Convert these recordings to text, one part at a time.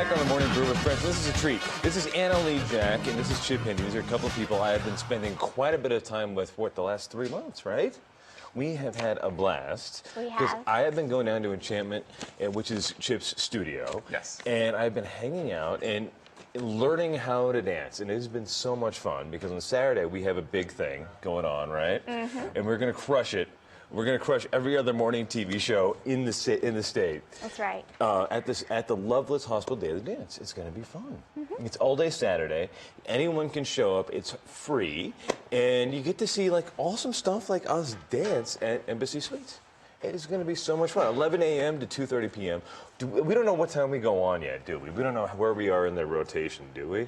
back on the Morning Brew with Friends. This is a treat. This is Anna Lee Jack, and this is Chip Hindy. These are a couple of people I have been spending quite a bit of time with for the last 3 months, right? We have had a blast. We Because have. I have been going down to Enchantment, which is Chip's studio. Yes. And I've been hanging out and learning how to dance, and it has been so much fun because on Saturday we have a big thing going on, right? Mm-hmm. And we're going to crush it. We're going to crush every other morning TV show in the state. That's right. At the Loveless Hospital Daily Dance. It's going to be fun. Mm-hmm. It's all day Saturday. Anyone can show up. It's free, and you get to see like awesome stuff like us dance at Embassy Suites. It is going to be so much fun. 11 a.m. to 2:30 p.m. We don't know what time we go on yet, do we? We don't know where we are in the rotation, do we?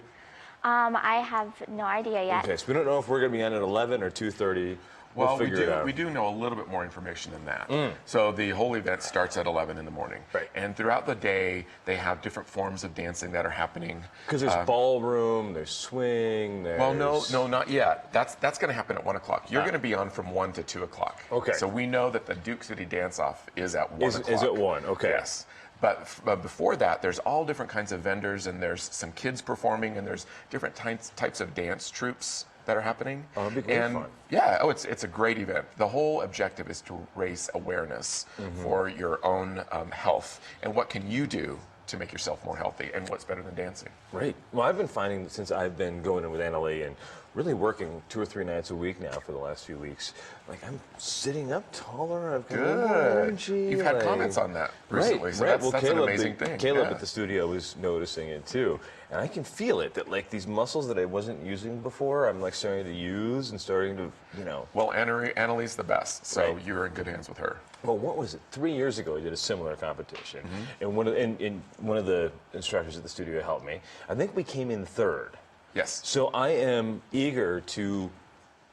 I have no idea yet. Okay, so we don't know if we're going to be on at 11 or 2:30. We'll figure it out. We do know a little bit more information than that. So the whole event starts at 11 in the morning. Right. And throughout the day, they have different forms of dancing that are happening. Because there's ballroom, there's swing, there's... Well, no, not yet. That's going to happen at 1 o'clock. You're going to be on from 1 to 2 o'clock. Okay. So we know that the Duke City Dance-Off is at 1 o'clock. Is at 1, okay. Yes. But before that, there's all different kinds of vendors, and there's some kids performing, and there's different types of dance troupes that are happening. Oh, it'll be great fun. Yeah, it's a great event. The whole objective is to raise awareness for your own health, and what can you do to make yourself more healthy, and what's better than dancing. Right. Well, I've been finding that since I've been going in with Anna Lee and really working 2 or 3 nights a week now for the last few weeks, like I'm sitting up taller, I've got a little more energy. You've had comments on that recently, so that's an amazing thing. Caleb at the studio was noticing it too. And I can feel it, that like these muscles that I wasn't using before, I'm like starting to use and starting to, you know. Well, Anna-Lee's the best, so Right. you're in good hands with her. Well, what was it? 3 years ago, I did a similar competition, and one of the instructors at the studio helped me. I think we came in third. Yes. So I am eager to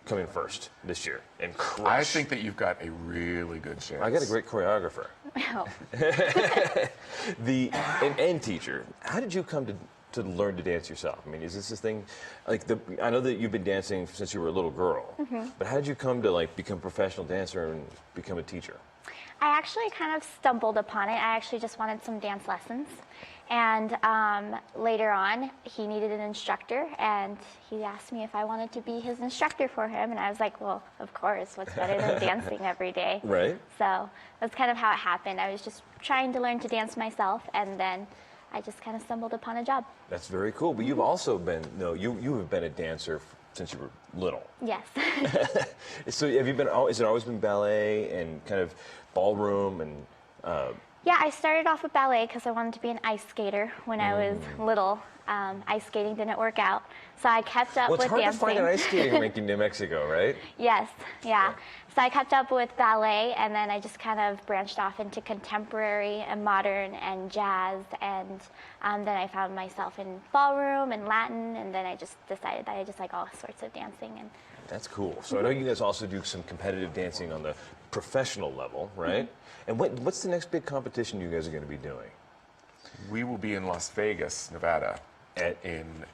come in first this year and crush. I think that you've got a really good chance. I got a great choreographer. Oh. And teacher. How did you come to learn to dance yourself? I mean, is this thing, like I know that you've been dancing since you were a little girl, but how did you come to like become a professional dancer and become a teacher? I actually kind of stumbled upon it. I actually just wanted some dance lessons. And later on, he needed an instructor, and he asked me if I wanted to be his instructor for him. And I was like, well, of course. What's better than dancing every day? Right. So that's kind of how it happened. I was just trying to learn to dance myself, and then I just kind of stumbled upon a job. That's very cool. But you've also been, you have been a dancer since you were little. Yes. So have you been, has it always been ballet and kind of ballroom and... Yeah, I started off with ballet because I wanted to be an ice skater when I was little. Ice skating didn't work out, so I kept up with dancing. Well, it's hard to find an ice skating rink in New Mexico, right? Yes, yeah. So I kept up with ballet, and then I just kind of branched off into contemporary and modern and jazz, and then I found myself in ballroom and Latin, and then I just decided that I just like all sorts of dancing. And That's cool. So I know you guys also do some competitive dancing on the professional level, right? And what's the next big competition you guys are going to be doing? We will be in Las Vegas, Nevada, in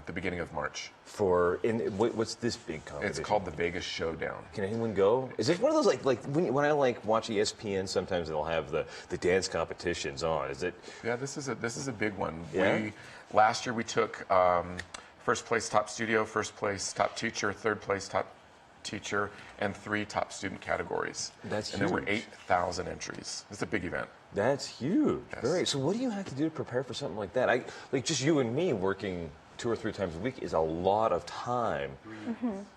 the beginning of March. What's this big competition? It's called the Vegas Showdown. Can anyone go? Is it one of those like when I like watch ESPN? Sometimes they'll have the dance competitions on. Is it? Yeah, this is a big one. Yeah? Last year we took first place top studio, first place top teacher, third place top teacher, and 3 top student categories. That's and there were huge. 8,000 entries. It's a big event. That's huge. Yes. Very. So what do you have to do to prepare for something like that? Like just you and me working 2 or 3 times a week is a lot of time.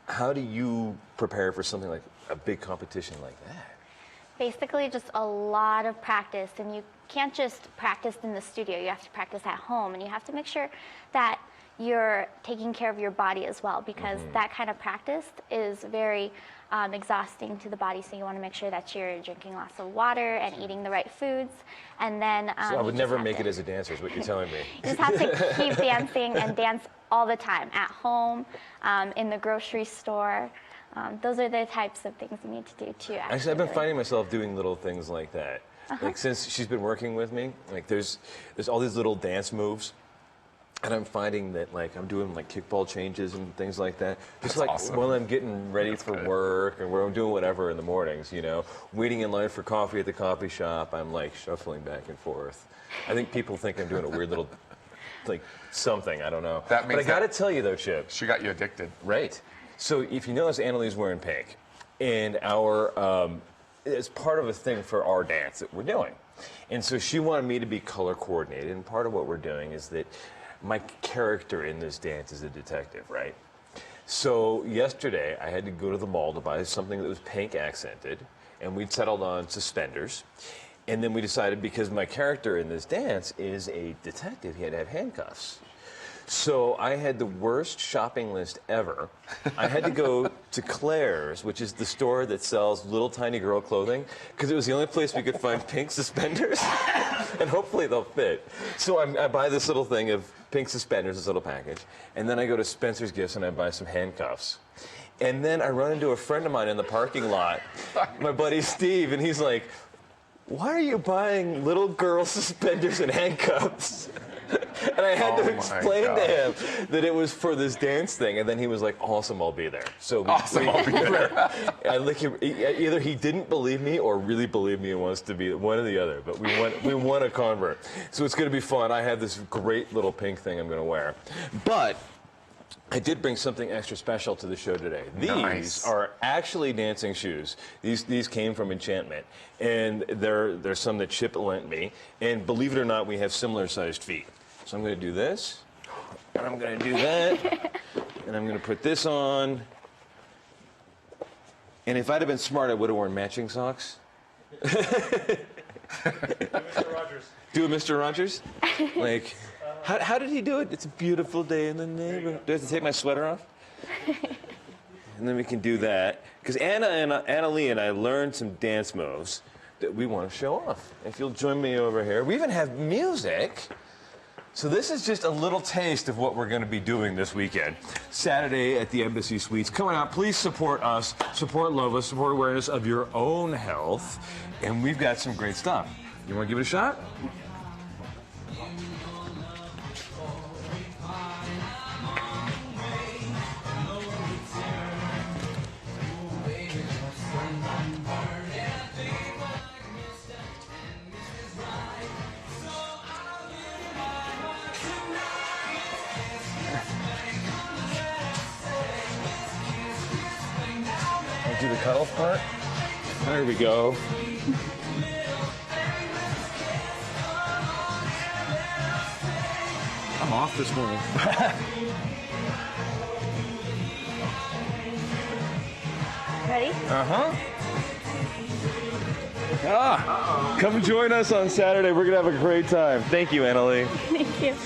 How do you prepare for something like a big competition like that? basically just a lot of practice, and you can't just practice in the studio. You have to practice at home, and you have to make sure that you're taking care of your body as well, because that kind of practice is very exhausting to the body. So you want to make sure that you're drinking lots of water and eating the right foods, and then So I would never make it as a dancer, is what you're telling me. you just have to keep dancing and dance all the time, at home, in the grocery store. Those are the types of things you need to do too. Actually, I've been finding myself doing little things like that. Like since she's been working with me, like there's all these little dance moves, and I'm finding that like I'm doing like kickball changes and things like that. Just That's like awesome. while I'm getting ready for work and where I'm doing whatever in the mornings, you know, waiting in line for coffee at the coffee shop, I'm like shuffling back and forth. I think people think I'm doing a weird little like something, I don't know. That but makes I got to tell you though, Chip. She got you addicted. Right. So if you notice, Annalie's wearing pink, and it's part of a thing for our dance that we're doing. And so she wanted me to be color coordinated, and part of what we're doing is that my character in this dance is a detective, right? So yesterday, I had to go to the mall to buy something that was pink accented, and we'd settled on suspenders. And then we decided, because my character in this dance is a detective, he had to have handcuffs. So I had the worst shopping list ever. I had to go to Claire's, which is the store that sells little tiny girl clothing, because it was the only place we could find pink suspenders, and hopefully they'll fit. So I buy this little thing of pink suspenders, this little package, and then I go to Spencer's Gifts and I buy some handcuffs. And then I run into a friend of mine in the parking lot, my buddy Steve, and he's like, "Why are you buying little girl suspenders and handcuffs?" And I had to explain to him that it was for this dance thing, and then he was like, "Awesome, I'll be there." So I'll be there. Either he didn't believe me or really believed me and wants to be one or the other. But we won a convert, so it's going to be fun. I have this great little pink thing I'm going to wear, but I did bring something extra special to the show today. These are actually dancing shoes. These came from Enchantment, and they're some that Chip lent me. And believe it or not, we have similar sized feet. So I'm going to do this, and I'm going to do that, and I'm going to put this on. And if I'd have been smart, I would have worn matching socks. Mr. Rogers. Do a Mr. Rogers? Like, how did he do it? It's a beautiful day in the neighborhood. Do I have to take my sweater off? And then we can do that. Because Anna Lee and I learned some dance moves that we want to show off. If you'll join me over here. We even have music. So this is just a little taste of what we're going to be doing this weekend. Saturday at the Embassy Suites. Come on out. Please support us. Support Loveless. Support awareness of your own health. And we've got some great stuff. You want to give it a shot? Do the cutoff part. There we go. I'm off this morning. Ready? Come join us on Saturday. We're going to have a great time. Thank you, Annalie. Thank you.